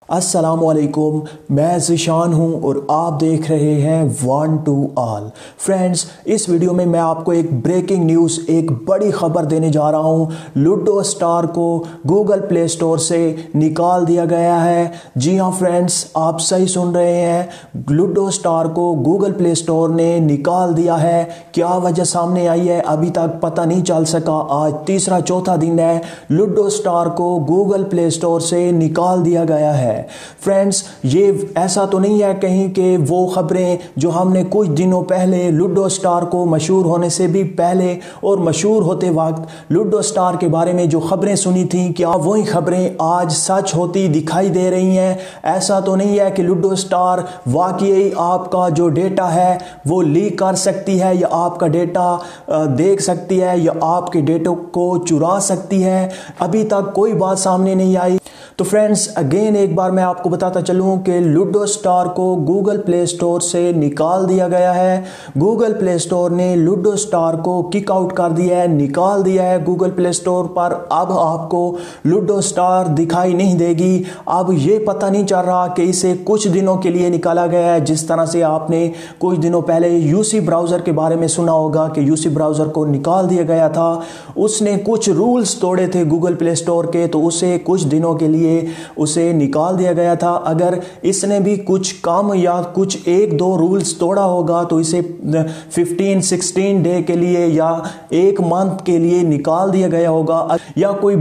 अस्सलामुअलैकुम, मैं ज़िशान हूँ और आप देख रहे हैं वन टू ऑल। फ्रेंड्स, इस वीडियो में मैं आपको एक ब्रेकिंग न्यूज़, एक बड़ी ख़बर देने जा रहा हूँ। लूडो स्टार को गूगल प्ले स्टोर से निकाल दिया गया है। जी हाँ फ्रेंड्स, आप सही सुन रहे हैं, लूडो स्टार को गूगल प्ले स्टोर ने निकाल दिया है। क्या वजह सामने आई है अभी तक पता नहीं चल सका। आज तीसरा चौथा दिन है, लूडो स्टार को गूगल प्ले स्टोर से निकाल दिया गया है। फ्रेंड्स, ये ऐसा तो नहीं है कहीं कि वो खबरें जो हमने कुछ दिनों पहले लूडो स्टार को मशहूर होने से भी पहले और मशहूर होते वक्त लूडो स्टार के बारे में जो खबरें सुनी थी, क्या वही खबरें आज सच होती दिखाई दे रही हैं। ऐसा तो नहीं है कि लूडो स्टार वाकई आपका जो डेटा है वो लीक कर सकती है या आपका डेटा देख सकती है या आपके डेटा को चुरा सकती है। अभी तक कोई बात सामने नहीं आई। तो फ्रेंड्स, अगेन एक बार मैं आपको बताता चलूं कि लूडो स्टार को गूगल प्ले स्टोर से निकाल दिया गया है। गूगल प्ले स्टोर ने लूडो स्टार को किक आउट कर दिया है, निकाल दिया है गूगल प्ले स्टोर पर। अब आपको लूडो स्टार दिखाई नहीं देगी। अब ये पता नहीं चल रहा कि इसे कुछ दिनों के लिए निकाला गया है। जिस तरह से आपने कुछ दिनों पहले यूसी ब्राउज़र के बारे में सुना होगा कि यूसी ब्राउज़र को निकाल दिया गया था। उसने कुछ रूल्स तोड़े थे गूगल प्ले स्टोर के, तो उसे कुछ दिनों के लिए उसे निकाल दिया गया था। अगर इसने भी कुछ कम या कुछ एक दो रूल्स तोड़ा होगा तो इसे 15-16 डे के लिए या एक मंथ के लिए निकाल दिया गया होगा, या कोई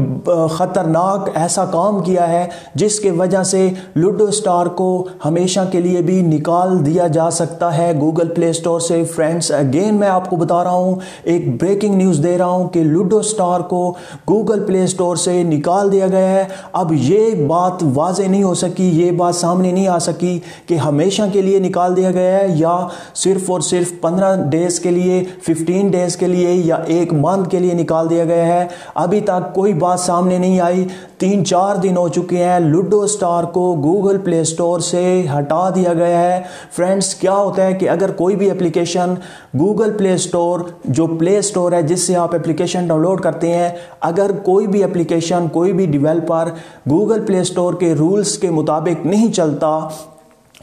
खतरनाक ऐसा काम किया है जिसके वजह से लूडो स्टार को हमेशा के लिए भी निकाल दिया जा सकता है गूगल प्ले स्टोर से। फ्रेंड्स, अगेन मैं आपको बता रहा हूं, एक ब्रेकिंग न्यूज़ दे रहा हूं कि लूडो स्टार को गूगल प्ले स्टोर से निकाल दिया गया है। अब ये बात वाज़े नहीं हो सकी, ये बात सामने नहीं आ सकी कि हमेशा के लिए निकाल दिया गया है या सिर्फ और सिर्फ 15 डेज़ के लिए, 15 डेज़ के लिए या एक मंथ के लिए निकाल दिया गया है। अभी तक कोई बात सामने नहीं आई। 3-4 दिन हो चुके हैं, लूडो स्टार को गूगल प्ले स्टोर से हटा दिया गया है। फ्रेंड्स, क्या होता है कि अगर कोई भी एप्लीकेशन गूगल प्ले स्टोर, जो प्ले स्टोर है जिससे आप एप्लीकेशन डाउनलोड करते हैं, अगर कोई भी एप्लीकेशन, कोई भी डेवलपर गूगल प्ले स्टोर के रूल्स के मुताबिक नहीं चलता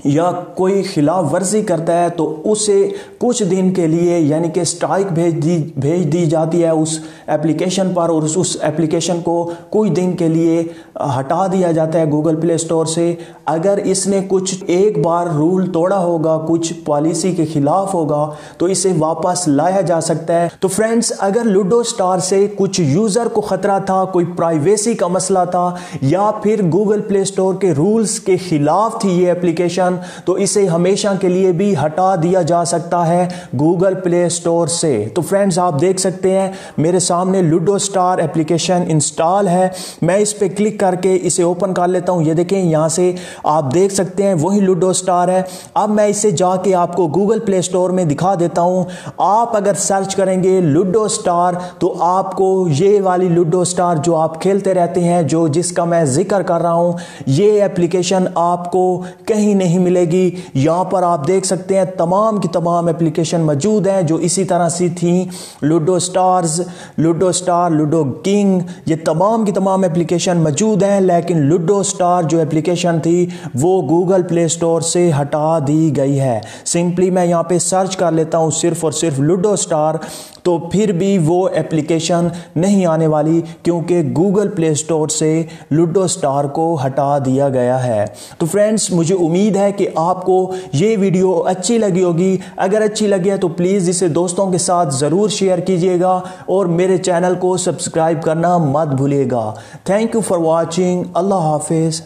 या कोई खिलाफ वर्जी करता है तो उसे कुछ दिन के लिए यानी कि स्ट्राइक भेज दी जाती है उस एप्लीकेशन पर, और उस एप्लीकेशन को कुछ दिन के लिए हटा दिया जाता है गूगल प्ले स्टोर से। अगर इसने कुछ एक बार रूल तोड़ा होगा, कुछ पॉलिसी के खिलाफ होगा, तो इसे वापस लाया जा सकता है। तो फ्रेंड्स, अगर लूडो स्टार से कुछ यूज़र को ख़तरा था, कोई प्राइवेसी का मसला था या फिर गूगल प्ले स्टोर के रूल्स के खिलाफ थी ये एप्लीकेशन, तो इसे हमेशा के लिए भी हटा दिया जा सकता है गूगल प्ले स्टोर से। तो फ्रेंड्स, आप देख सकते हैं मेरे सामने लूडो स्टार एप्लीकेशन इंस्टॉल है। मैं इस पे क्लिक करके इसे ओपन कर लेता हूं। ये देखें, यहां से आप देख सकते हैं वही लूडो स्टार है। अब मैं इसे जाके आपको गूगल प्ले स्टोर में दिखा देता हूं। आप अगर सर्च करेंगे लूडो स्टार तो आपको ये वाली लूडो स्टार जो आप खेलते रहते हैं, जो जिसका मैं जिक्र कर रहा हूं, ये एप्लीकेशन आपको कहीं नहीं मिलेगी। यहां पर आप देख सकते हैं तमाम की तमाम एप्लीकेशन मौजूद हैं जो इसी तरह से थी। Ludo stars, ludo star, ludo king, ये तमाम की तमाम एप्लीकेशन मौजूद हैं, लेकिन लूडो स्टार जो एप्लीकेशन थी वो गूगल प्ले स्टोर से हटा दी गई है। सिंपली मैं यहां पे सर्च कर लेता हूं सिर्फ और सिर्फ लूडो स्टार, तो फिर भी वो एप्लीकेशन नहीं आने वाली, क्योंकि गूगल प्ले स्टोर से लूडो स्टार को हटा दिया गया है। तो फ्रेंड्स, मुझे उम्मीद है कि आपको ये वीडियो अच्छी लगी होगी। अगर अच्छी लगी है तो प्लीज़ इसे दोस्तों के साथ ज़रूर शेयर कीजिएगा और मेरे चैनल को सब्सक्राइब करना मत भूलिएगा। Thank you for watching. अल्लाह हाफिज़।